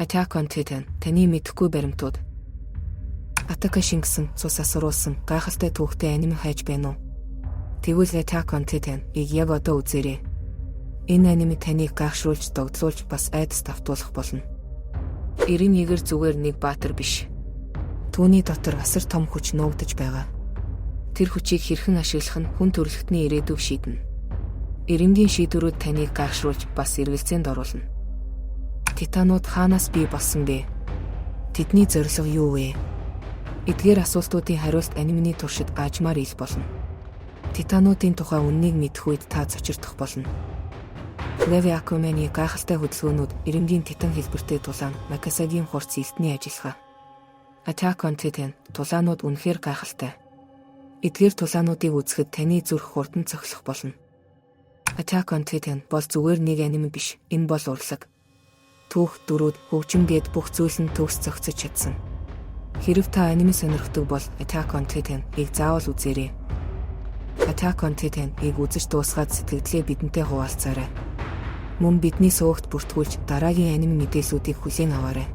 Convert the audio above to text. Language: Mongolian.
Attack on Titan таны мэдэхгүй баримтууд. Атака шингэсэн, цус асруулсан, гайхалтай түүхтэй аниме хайж байна уу? Тэгвэл Attack on Titan-ыг яг одоо үзээрэй. Энэ аниме таныг гайхшруулж, догдлуулж, бас айдас давтуулах болно. 91-ээр зүгээр нэг баатар биш. Түүний дотор асар том хүч нуугдаж байгаа. Тэр хүчийг хэрхэн ашиглах нь хүн төрөлхтний ирээдүйг шийднэ. Ирэмгийн шийдвэрүүд таныг гайхшруулж, бас эргэлзээнд оруулна. Титанууд хаанаас бий болсон бэ? Тэдний зорилго юу вэ? Эдгээр асуултуудын хариулт анимений туршид аажмаар ил болно. Титануудын тухай үннийг мэдэх үед та цочирдох болно. Levi Ackerman-ы гайхалтай хөдөлгөөнүүд ирэмгийн титан хэлбэртэй тулаан Макасагийн хурц элтний ажиллагаа. Attack on Titan тулаанууд үнэхээр гайхалтай. Эдгээр тулаануудыг үзэхэд таны зүрх хурдан цохилох болно. Attack on Titan бол зүгээр нэг аниме биш. Энэ бол урлаг. Түүх, дөрүүд, хөгжим гээд бүх зүйл нь төгс зохицож чадсан. Хэрэв та аниме сонирхдог бол Attack on Titan-ыг заавал үзээрэй. Attack on Titan-ыг үзэж дуусгаад сэтгэлдээ бидэнтэй хуваалцаарай. Мөн бидний суугт бүртгүүлж дараагийн аниме мэдээллүүдийг хүлээн аваарай.